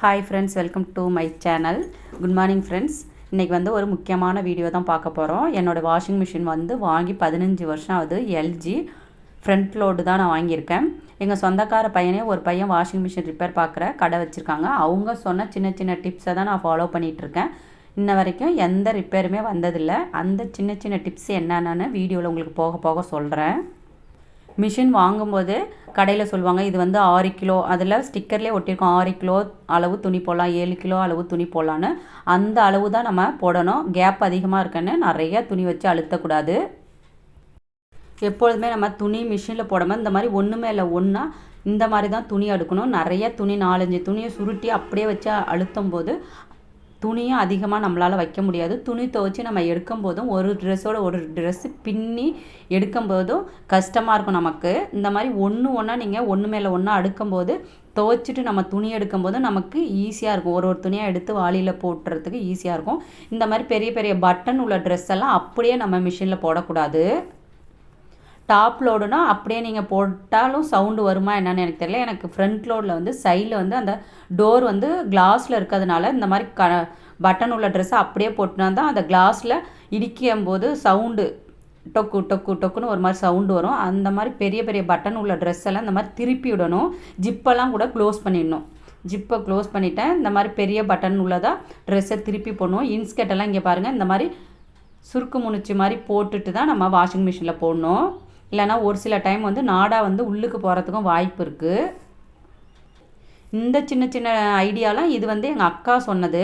Hi friends, welcome to my channel. Good morning friends. இன்றைக்கி வந்து ஒரு முக்கியமான வீடியோ தான் பார்க்க போகிறோம். என்னோடய வாஷிங் மிஷின் வந்து வாங்கி 15 வருஷம் ஆகுது. எல்ஜி ஃப்ரண்ட் லோடு தான் நான் வாங்கியிருக்கேன். எங்கள் சொந்தக்கார பையனே ஒரு பையன் வாஷிங் மிஷின் ரிப்பேர் பார்க்குற கடை வச்சுருக்காங்க. அவங்க சொன்ன சின்ன சின்ன டிப்ஸை தான் நான் ஃபாலோ பண்ணிகிட்ருக்கேன். இன்ன வரைக்கும் எந்த ரிப்பேருமே வந்ததில்லை. அந்த சின்ன சின்ன டிப்ஸ் என்னென்னு வீடியோவில் உங்களுக்கு போக போக சொல்கிறேன். மிஷின் வாங்கும்போது கடையில் சொல்லுவாங்க இது வந்து 6 கிலோ, அதில் ஸ்டிக்கர்லேயே ஒட்டியிருக்கோம் 6 கிலோ அளவு துணி போடலாம், 7 கிலோ அளவு துணி போடலான்னு. அந்த அளவு தான் நம்ம போடணும். கேப் அதிகமாக இருக்குன்னு நிறைய துணி வச்சு அழுத்தக்கூடாது. எப்பொழுதுமே நம்ம துணி மிஷினில் போடாமல் இந்த மாதிரி ஒன்று மேலே ஒன்றா இந்த மாதிரி தான் துணி அடுக்கணும். நிறைய துணி 4-5 துணியை சுருட்டி அப்படியே வச்சு அழுத்தும் போது துணியும் அதிகமாக நம்மளால் வைக்க முடியாது. துணி துவைச்சி நம்ம எடுக்கும் போதும் ஒரு ட்ரெஸ்ஸோட ஒரு ட்ரெஸ்ஸு பின்னி எடுக்கும் போதும் கஷ்டமாக இருக்கும் நமக்கு. இந்த மாதிரி ஒன்றா நீங்கள் ஒன்று மேலே ஒன்றா அடுக்கும்போது துவைச்சிட்டு நம்ம துணி எடுக்கும்போது நமக்கு ஈஸியாக இருக்கும். ஒரு துணியாக எடுத்து வாளியில் போட்டுறதுக்கு ஈஸியாக இருக்கும். இந்த மாதிரி பெரிய பெரிய பட்டன் உள்ள ட்ரெஸ் எல்லாம் அப்படியே நம்ம மிஷினில் போடக்கூடாது. டாப் லோடுனா அப்படியே நீங்கள் போட்டாலும் சவுண்டு வருமா என்னன்னு எனக்கு தெரியல. எனக்கு ஃப்ரண்ட் லோடில் வந்து சைடில் வந்து அந்த டோர் வந்து கிளாஸில் இருக்கிறதுனால இந்த மாதிரி பட்டன் உள்ள ட்ரெஸ்ஸை அப்படியே போட்டுனா தான் அந்த கிளாஸில் இடிக்கும் போது சவுண்டு டொக்கு டொக்கு டொக்குன்னு ஒரு மாதிரி சவுண்டு வரும். அந்த மாதிரி பெரிய பெரிய பட்டன் உள்ள ட்ரெஸ் எல்லாம் இந்த மாதிரி திருப்பி விடணும். ஜிப்பெல்லாம் கூட க்ளோஸ் பண்ணிடணும். ஜிப்பை க்ளோஸ் பண்ணிவிட்டேன். இந்த மாதிரி பெரிய பட்டன் உள்ளதாக ட்ரெஸ்ஸை திருப்பி போடணும். இன்ஸ்கர்ட்டெல்லாம் இங்கே பாருங்கள், இந்த மாதிரி சுருக்கு முனிச்சி மாதிரி போட்டுட்டு தான் நம்ம வாஷிங் மிஷினில் போடணும். இல்லைனா ஒரு சில டைம் வந்து நாடா வந்து உள்ளுக்கு போகிறதுக்கும் வாய்ப்பு இருக்குது. இந்த சின்ன சின்ன ஐடியாலாம் இது வந்து எங்கள் அக்கா சொன்னது.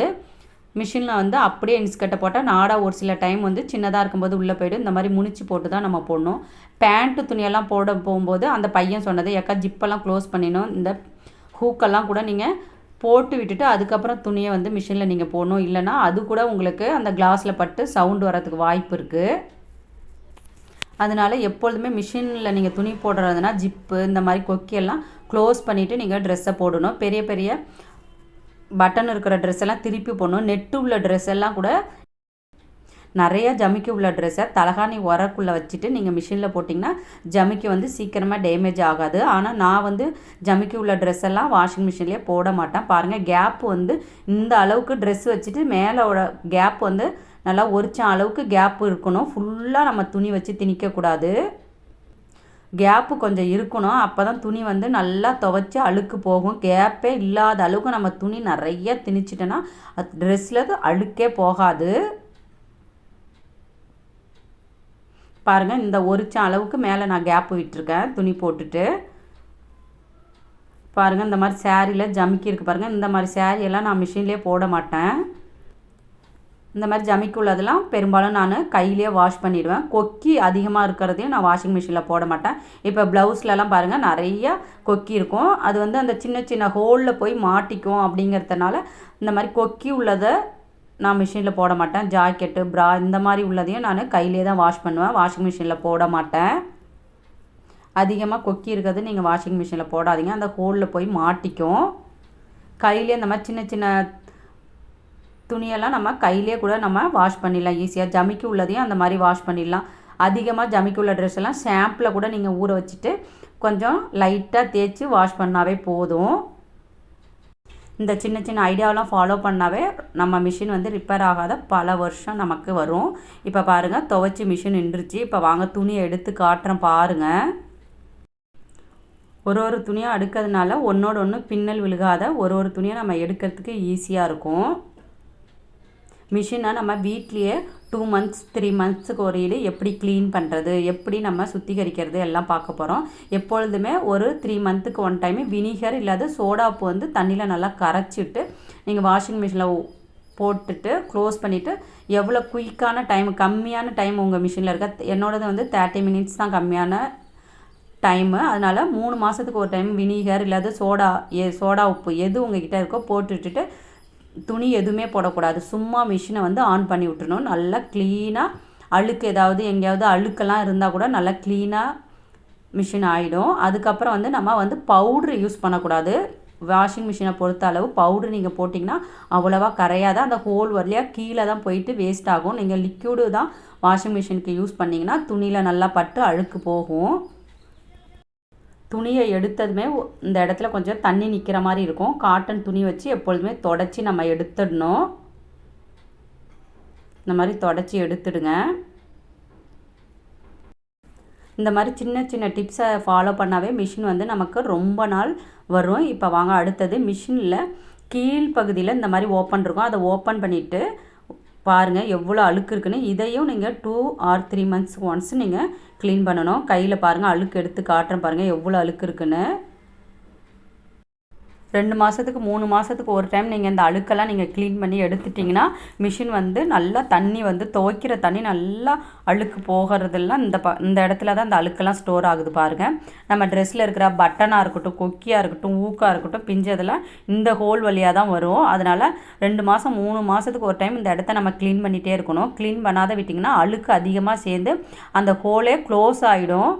மிஷினில் வந்து அப்படியே இன்ஸ்கர்ட்டை போட்டால் நாடா ஒரு சில டைம் வந்து சின்னதாக இருக்கும்போது உள்ளே போய்டும். இந்த மாதிரி முனிச்சு போட்டு தான் நம்ம போடணும். பேண்ட்டு துணியெல்லாம் போட போகும்போது அந்த பையன் சொன்னது, எக்கா ஜிப்பெல்லாம் க்ளோஸ் பண்ணிடணும், இந்த ஹூக்கெல்லாம் கூட நீங்கள் போட்டு விட்டுட்டு அதுக்கப்புறம் துணியை வந்து மிஷினில் நீங்கள் போடணும். இல்லைனா அது கூட உங்களுக்கு அந்த கிளாஸில் பட்டு சவுண்டு வரதுக்கு வாய்ப்பு இருக்குது. அதனால் எப்பொழுதுமே மிஷினில் நீங்கள் துணி போடுறதுனா ஜிப்பு இந்த மாதிரி கொக்கியெல்லாம் க்ளோஸ் பண்ணிவிட்டு நீங்கள் ட்ரெஸ்ஸை போடணும். பெரிய பெரிய பட்டன் இருக்கிற ட்ரெஸ் எல்லாம் திருப்பி போடணும். நெட்டு உள்ள ட்ரெஸ் எல்லாம் கூட நிறையா ஜமிக்கி உள்ள ட்ரெஸ்ஸை தலகாணி உரக்குள்ளே வச்சுட்டு நீங்கள் மிஷினில் போட்டிங்கன்னா ஜமிக்கி வந்து சீக்கிரமாக டேமேஜ் ஆகாது. ஆனால் நான் வந்து ஜமிக்கி உள்ள ட்ரெஸ் எல்லாம் வாஷிங் மிஷின்லேயே போட மாட்டேன். பாருங்கள், கேப் வந்து இந்த அளவுக்கு ட்ரெஸ் வச்சுட்டு மேலோட கேப் வந்து நல்லா ஒரிச்சம் அளவுக்கு கேப்பு இருக்கணும். ஃபுல்லாக நம்ம துணி வச்சு திணிக்கக்கூடாது. கேப்பு கொஞ்சம் இருக்கணும். அப்போ தான் துணி வந்து நல்லா துவைச்சி அழுக்கு போகும். கேப்பே இல்லாத அளவுக்கு நம்ம துணி நிறைய திணிச்சிட்டோன்னா அது ட்ரெஸ்ஸில் அழுக்கே போகாது. பாருங்கள், இந்த ஒரிச்சம் அளவுக்கு மேலே நான் கேப்பு விட்டுருக்கேன் துணி போட்டுட்டு. பாருங்கள், இந்த மாதிரி சேரீயில் ஜமிக்கி இருக்குது பாருங்கள். இந்த மாதிரி சேரீயெல்லாம் நான் மிஷின்லேயே போட மாட்டேன். இந்த மாதிரி ஜமிக்கி உள்ளதெல்லாம் பெரும்பாலும் நான் கையிலே வாஷ் பண்ணிவிடுவேன். கொக்கி அதிகமாக இருக்கிறதையும் நான் வாஷிங் மிஷினில் போட மாட்டேன். இப்போ ப்ளவுஸ்லலாம் பாருங்கள் நிறைய கொக்கி இருக்கும். அது வந்து அந்த சின்ன சின்ன ஹோலில் போய் மாட்டிக்கும். அப்படிங்கிறதுனால இந்த மாதிரி கொக்கி உள்ளதை நான் மிஷினில் போட மாட்டேன். ஜாக்கெட்டு, ப்ரா இந்த மாதிரி உள்ளதையும் நான் கையிலே தான் வாஷ் பண்ணுவேன். வாஷிங் மிஷினில் போட மாட்டேன். அதிகமாக கொக்கி இருக்கிறது நீங்கள் வாஷிங் மிஷினில் போடாதீங்க. அந்த ஹோலில் போய் மாட்டிக்கும். கையிலே இந்த மாதிரி சின்ன சின்ன துணியெல்லாம் நம்ம கையிலே கூட நம்ம வாஷ் பண்ணிடலாம் ஈஸியாக. ஜமிக்கி உள்ளதையும் அந்த மாதிரி வாஷ் பண்ணிடலாம். அதிகமாக ஜமிக்கி உள்ள ட்ரெஸ் எல்லாம் ஷாம்பில் கூட நீங்கள் ஊற வச்சுட்டு கொஞ்சம் லைட்டாக தேய்ச்சி வாஷ் பண்ணாவே போதும். இந்த சின்ன சின்ன ஐடியாவெலாம் ஃபாலோ பண்ணாவே நம்ம மிஷின் வந்து ரிப்பேர் ஆகாத பல வருஷம் நமக்கு வரும். இப்போ பாருங்கள், துவைச்சி மிஷின் நின்றுச்சு. இப்போ வாங்க துணியை எடுத்து காட்டுறேன் பாருங்கள். ஒரு துணியாக அடுக்கிறதுனால ஒன்றோட ஒன்று பின்னல் விழுகாத ஒரு துணியை நம்ம எடுக்கிறதுக்கு ஈஸியாக இருக்கும். மிஷினை நம்ம வீட்லேயே 2 months 3 monthsக்கு ஒரு எப்படி க்ளீன் பண்ணுறது, எப்படி நம்ம சுத்திகரிக்கிறது எல்லாம் பார்க்க போகிறோம். எப்பொழுதுமே ஒரு 3 monthsக்கு 1 டைம் வினிகர் இல்லாத சோடாப்பு வந்து தண்ணியில் நல்லா கரைச்சிட்டு நீங்கள் வாஷிங் மிஷினில் போட்டுட்டு க்ளோஸ் பண்ணிவிட்டு எவ்வளோ குயிக்கான டைம், கம்மியான டைம் உங்கள் மிஷினில் இருக்க. என்னோடது வந்து 30 minutes தான் கம்மியான டைமு. அதனால் 3 மாதத்துக்கு ஒரு டைம் வினிகர் இல்லாத சோடா உப்பு எது உங்கள்கிட்ட இருக்கோ போட்டுவிட்டுட்டு துணி எதுவுமே போடக்கூடாது. சும்மா மிஷினை வந்து ஆன் பண்ணி விட்டுணும். நல்லா க்ளீனாக அழுக்கு ஏதாவது எங்கேயாவது அழுக்கெல்லாம் இருந்தால் கூட நல்லா க்ளீனாக மிஷின் ஆகிடும். அதுக்கப்புறம் வந்து நம்ம வந்து பவுட்ரு யூஸ் பண்ணக்கூடாது. வாஷிங் மிஷினை பொறுத்த அளவு பவுட்ரு நீங்கள் போட்டிங்கன்னா அவ்வளோவா கரையாத அந்த ஹோல் வழியாக கீழே தான் போயிட்டு வேஸ்ட் ஆகும். நீங்கள் லிக்யூடு தான் வாஷிங் மிஷினுக்கு யூஸ் பண்ணிங்கன்னா துணியில் நல்லா பட்டு அழுக்கு போகும். துணியை எடுத்ததுமே இந்த இடத்துல கொஞ்சம் தண்ணி நிற்கிற மாதிரி இருக்கும். காட்டன் துணி வச்சு எப்பொழுதுமே தொடச்சி நம்ம எடுத்துடணும். இந்த மாதிரி தொடச்சி எடுத்துடுங்க. இந்த மாதிரி சின்ன சின்ன டிப்ஸை ஃபாலோ பண்ணாவே மிஷின் வந்து நமக்கு ரொம்ப நாள் வரும். இப்போ வாங்க அடுத்தது மிஷினில் கீழ்ப்பகுதியில் இந்த மாதிரி ஓப்பன் இருக்கும். அதை ஓப்பன் பண்ணிவிட்டு பாருங்கள் எவ்வளோ அழுக்கு இருக்குன்னு. இதையும் நீங்கள் 2 or 3 months ஒன்ஸ் நீங்கள் க்ளீன் பண்ணணும். கையில் பாருங்கள் அழுக்கு எடுத்து காட்டுறேன் பாருங்கள் எவ்வளோ அழுக்கு இருக்குன்னு. 2 மாதத்துக்கு 3 மாதத்துக்கு ஒரு டைம் நீங்கள் இந்த அழுக்கெல்லாம் நீங்கள் க்ளீன் பண்ணி எடுத்துட்டிங்கன்னா மிஷின் வந்து நல்லா தண்ணி வந்து துவைக்கிற தண்ணி நல்லா அழுக்கு போகிறதெல்லாம் இந்த இடத்துல தான் இந்த அழுக்கெல்லாம் ஸ்டோர் ஆகுது பாருங்கள். நம்ம ட்ரெஸ்ஸில் இருக்கிற பட்டனாக இருக்கட்டும், கொக்கியாக இருக்கட்டும், ஊக்காக இருக்கட்டும், பிஞ்சதெல்லாம் இந்த ஹோல் வழியாக தான் வரும். அதனால் 2 மாதம் 3 மாதத்துக்கு ஒரு டைம் இந்த இடத்த நம்ம க்ளீன் பண்ணிகிட்டே இருக்கணும். க்ளீன் பண்ணாத விட்டிங்கன்னா அழுக்கு அதிகமாக சேர்ந்து அந்த ஹோலே க்ளோஸ் ஆகிடும்.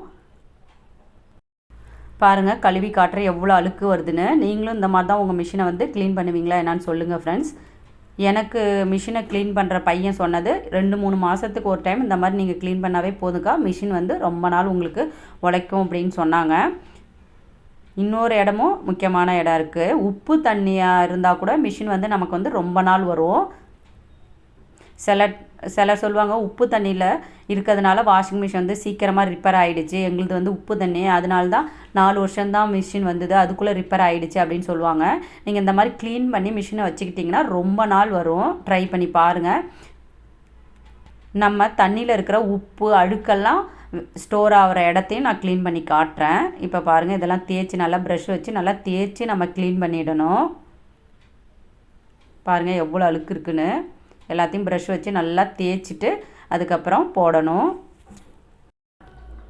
பாருங்கள் கழுவி காட்டுற எவ்வளோ அழுக்கு வருதுன்னு. நீங்களும் இந்த மாதிரி தான் உங்கள் மிஷினை வந்து க்ளீன் பண்ணுவீங்களா என்னான்னு சொல்லுங்கள் ஃப்ரெண்ட்ஸ். எனக்கு மிஷினை க்ளீன் பண்ணுற பையன் சொன்னது 2-3 மாதத்துக்கு ஒரு டைம் இந்த மாதிரி நீங்கள் க்ளீன் பண்ணாவே போதுக்கா, மிஷின் வந்து ரொம்ப நாள் உங்களுக்கு உழைக்கும் அப்படின்னு சொன்னாங்க. இன்னொரு இடமும் முக்கியமான இடம் இருக்குது. உப்பு தண்ணியாக இருந்தால் கூட மிஷின் வந்து நமக்கு வந்து ரொம்ப நாள் வரும். சிலர் சொல்லுவாங்க உப்பு தண்ணியில் இருக்கிறதுனால வாஷிங் மிஷின் வந்து சீக்கிரமாக ரிப்பேர் ஆகிடுச்சு, எங்களுது வந்து உப்பு தண்ணி அதனால தான் 4 வருஷம்தான் மிஷின் வந்தது, அதுக்குள்ளே ரிப்பேர் ஆகிடுச்சு அப்படின்னு சொல்லுவாங்க. நீங்கள் இந்த மாதிரி க்ளீன் பண்ணி மிஷினை வச்சுக்கிட்டிங்கன்னா ரொம்ப நாள் வரும். ட்ரை பண்ணி பாருங்கள். நம்ம தண்ணியில் இருக்கிற உப்பு அழுக்கெல்லாம் ஸ்டோர் ஆகிற இடத்தையும் நான் க்ளீன் பண்ணி காட்டுறேன். இப்போ பாருங்கள் இதெல்லாம் தேய்ச்சி நல்லா ப்ரஷ் வச்சு நல்லா தேய்ச்சி நம்ம க்ளீன் பண்ணிடணும். பாருங்கள் எவ்வளோ அழுக்கு இருக்குன்னு. எல்லாத்தையும் ப்ரஷ் வச்சு நல்லா தேய்ச்சிட்டு அதுக்கப்புறம் போடணும்.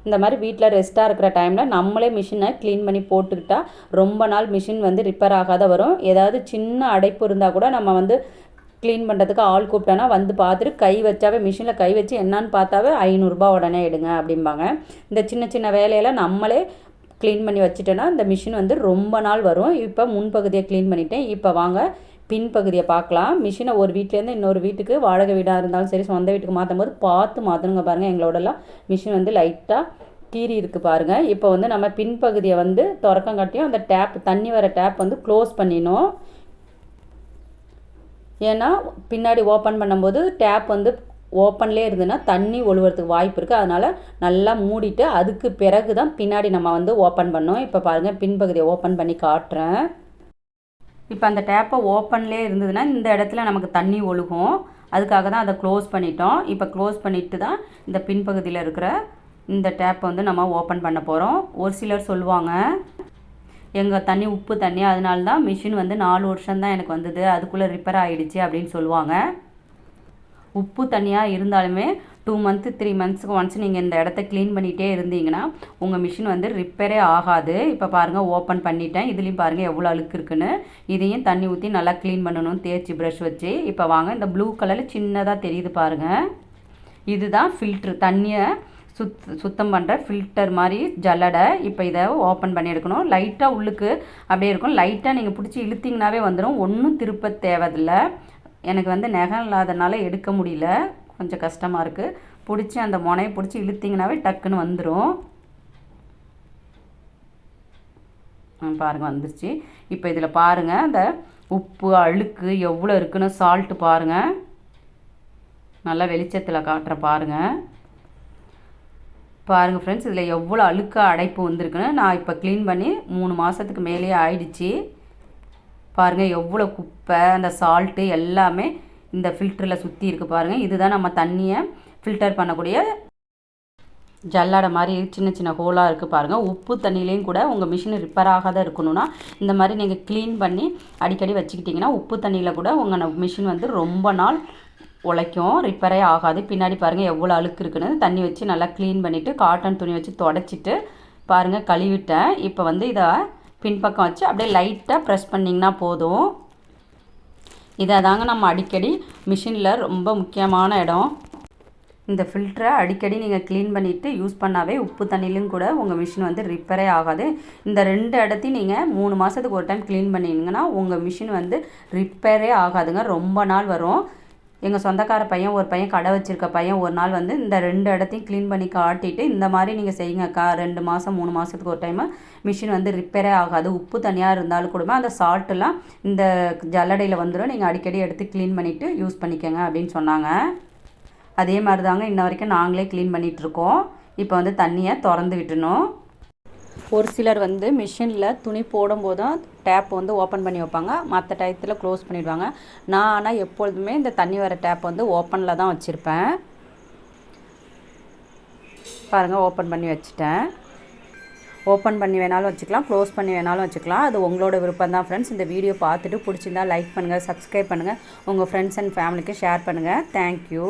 இந்த மாதிரி வீட்டில் ரெஸ்ட்டாக இருக்கிற டைமில் நம்மளே மிஷினை க்ளீன் பண்ணி போட்டுக்கிட்டால் ரொம்ப நாள் மிஷின் வந்து ரிப்பேர் ஆகாத வரும். ஏதாவது சின்ன அடைப்பு இருந்தால் கூட நம்ம வந்து க்ளீன் பண்ணுறதுக்கு ஆள் கூப்பிட்டோன்னா வந்து பார்த்துட்டு கை வச்சாவே மிஷினில் கை வச்சு என்னான்னு பார்த்தாவே 500 ரூபா உடனே எடுங்க அப்படிம்பாங்க. இந்த சின்ன சின்ன வேலையெல்லாம் நம்மளே க்ளீன் பண்ணி வச்சுட்டோன்னா இந்த மிஷின் வந்து ரொம்ப நாள் வரும். இப்போ முன்பகுதியை க்ளீன் பண்ணிட்டேன். இப்போ வாங்க பின்பகுதியை பார்க்கலாம். மிஷினை ஒரு வீட்டிலேருந்து இன்னொரு வீட்டுக்கு வாடகை வீடாக இருந்தாலும் சரி சொந்த வீட்டுக்கு மாற்றும் போது பார்த்து மாற்றணுங்க. பாருங்கள் எங்களோடலாம் மிஷின் வந்து லைட்டாக கீறி இருக்குது பாருங்கள். இப்போ வந்து நம்ம பின்பகுதியை வந்து திறக்கங்காட்டியும் அந்த டேப் தண்ணி வர டேப் வந்து க்ளோஸ் பண்ணிடணும். ஏன்னா பின்னாடி ஓப்பன் பண்ணும்போது டேப் வந்து ஓப்பன்லேயே இருந்ததுன்னா தண்ணி ஒழுகிறதுக்கு வாய்ப்பு இருக்குது. அதனால் நல்லா மூடிட்டு அதுக்கு பிறகு தான் பின்னாடி நம்ம வந்து ஓப்பன் பண்ணோம். இப்போ பாருங்கள் பின்பகுதியை ஓப்பன் பண்ணி காட்டுறேன். இப்போ அந்த டேப்பை ஓப்பன்லேயே இருந்ததுன்னா இந்த இடத்துல நமக்கு தண்ணி ஒழுகும். அதுக்காக தான் அதை க்ளோஸ் பண்ணிட்டோம். இப்போ க்ளோஸ் பண்ணிவிட்டு தான் இந்த பின்பகுதியில் இருக்கிற இந்த டேப்பை வந்து நம்ம ஓப்பன் பண்ண போகிறோம். ஒரு சிலர் சொல்லுவாங்க எங்கள் தண்ணி உப்பு தண்ணி அதனால தான் மிஷின் வந்து 4 வருஷம்தான் எனக்கு வந்தது, அதுக்குள்ளே ரிப்பேர் ஆகிடுச்சு அப்படின்னு சொல்லுவாங்க. உப்பு தண்ணியாக இருந்தாலுமே 2 months 3 monthsக்கு ஒன்ஸ் நீங்கள் இந்த இடத்த க்ளீன் பண்ணிகிட்டே இருந்தீங்கன்னா உங்கள் மிஷின் வந்து ரிப்பேரே ஆகாது. இப்போ பாருங்கள் ஓப்பன் பண்ணிட்டேன். இதுலேயும் பாருங்கள் எவ்வளோ அழுக்கு இருக்குன்னு. இதையும் தண்ணி ஊற்றி நல்லா க்ளீன் பண்ணணும் தேய்ச்சி ப்ரஷ் வச்சு. இப்போ வாங்க இந்த ப்ளூ கலரில் சின்னதாக தெரியுது பாருங்கள், இதுதான் ஃபில்ட்ரு, தண்ணியை சுத்தம் பண்ணுற ஃபில்டர் மாதிரி ஜல்லடை. இப்போ இதை ஓப்பன் பண்ணி எடுக்கணும். லைட்டாக உள்ளுக்கு அப்படியே இருக்கும். லைட்டாக நீங்கள் பிடிச்சி இழுத்திங்கனாவே வந்துடும். ஒன்றும் திருப்ப தேவையில்லை. எனக்கு வந்து நகம் இல்லாதனால எடுக்க முடியல, கொஞ்சம் கஷ்டமாக இருக்குது. பிடிச்சி அந்த முனையை பிடிச்சி இழுத்திங்கனாவே டக்குன்னு வந்துடும். பாருங்கள் வந்துருச்சு. இப்போ இதில் பாருங்கள் அந்த உப்பு அழுக்கு எவ்வளோ இருக்குன்னு சால்ட்டு பாருங்கள், நல்லா வெளிச்சத்தில் காட்டுற பாருங்கள். பாருங்கள் ஃப்ரெண்ட்ஸ் இதில் எவ்வளோ அழுக்க அடைப்பு வந்திருக்குன்னு. நான் இப்போ க்ளீன் பண்ணி 3 மாதத்துக்கு மேலேயே ஆயிடுச்சு. பாருங்கள் எவ்வளோ குப்பை அந்த சால்ட்டு எல்லாமே இந்த ஃபில்டரில் சுற்றி இருக்குது பாருங்கள். இதுதான் நம்ம தண்ணியை ஃபில்டர் பண்ணக்கூடிய ஜல்லடை மாதிரி சின்ன சின்ன ஹோலாக இருக்குது பாருங்கள். உப்பு தண்ணியிலையும் கூட உங்கள் மிஷின் ரிப்பேர் ஆகாத இருக்கணும்னா இந்த மாதிரி நீங்கள் க்ளீன் பண்ணி அடிக்கடி வச்சுக்கிட்டிங்கன்னா உப்பு தண்ணியில் கூட உங்கள் மிஷின் வந்து ரொம்ப நாள் உழைக்கும், ரிப்பேரே ஆகாது. பின்னாடி பாருங்கள் எவ்வளோ அழுக்கு இருக்குன்னு. தண்ணி வச்சு நல்லா க்ளீன் பண்ணிவிட்டு காட்டன் துணி வச்சு தொடச்சிட்டு பாருங்கள் கழுவிட்டேன். இப்போ வந்து இதை பின்பக்கம் வச்சு அப்படியே லைட்டாக ப்ரெஸ் பண்ணிங்கன்னா போதும். இதை தாங்க நம்ம அடிக்கடி மிஷினில் ரொம்ப முக்கியமான இடம். இந்த ஃபில்டரை அடிக்கடி நீங்கள் க்ளீன் பண்ணிவிட்டு யூஸ் பண்ணாவே உப்பு தண்ணியிலும் கூட உங்கள் மிஷின் வந்து ரிப்பேரே ஆகாது. இந்த 2 இடத்தையும் நீங்கள் 3 மாதத்துக்கு ஒரு டைம் க்ளீன் பண்ணிங்கன்னா உங்கள் மிஷின் வந்து ரிப்பேரே ஆகாதுங்க, ரொம்ப நாள் வரும். எங்கள் சொந்தக்கார பையன் ஒரு பையன் கடை வச்சுருக்க பையன் ஒரு நாள் வந்து இந்த 2 இடத்தையும் க்ளீன் பண்ணி காட்டிட்டு, இந்த மாதிரி நீங்கள் செய்யுங்கக்கா 2 மாதம் 3 மாதத்துக்கு ஒரு டைமு மிஷின் வந்து ரிப்பேரே ஆகாது. உப்பு தனியாக இருந்தாலும் கூட அந்த சால்ட்டெல்லாம் இந்த ஜல்லடையில் வந்துடும். நீங்கள் அடிக்கடி எடுத்து க்ளீன் பண்ணிவிட்டு யூஸ் பண்ணிக்கோங்க அப்படின்னு சொன்னாங்க. அதே மாதிரி தாங்க இன்ன வரைக்கும் நாங்களே க்ளீன் பண்ணிகிட்ருக்கோம். இப்போ வந்து தண்ணியை திறந்து விட்டுணும். ஒரு சிலர் வந்து மிஷினில் துணி போடும்போது தான் டேப் வந்து ஓப்பன் பண்ணி வைப்பாங்க, மற்ற டயத்தில் க்ளோஸ் பண்ணிவிடுவாங்க. நான் ஆனால் எப்பொழுதுமே இந்த தண்ணி வர டேப் வந்து ஓப்பனில் தான் வச்சுருப்பேன். பாருங்கள், ஓப்பன் பண்ணி வச்சுட்டேன். ஓப்பன் பண்ணி வேணாலும் வச்சுக்கலாம், க்ளோஸ் பண்ணி வேணாலும் வச்சுக்கலாம். அது உங்களோட விருப்பம் தான் ஃப்ரெண்ட்ஸ். இந்த வீடியோ பார்த்துட்டு பிடிச்சிருந்தா லைக் பண்ணுங்கள், சப்ஸ்கிரைப் பண்ணுங்கள், உங்கள் ஃப்ரெண்ட்ஸ் அண்ட் ஃபேமிலிக்கு ஷேர் பண்ணுங்கள். தேங்க்யூ.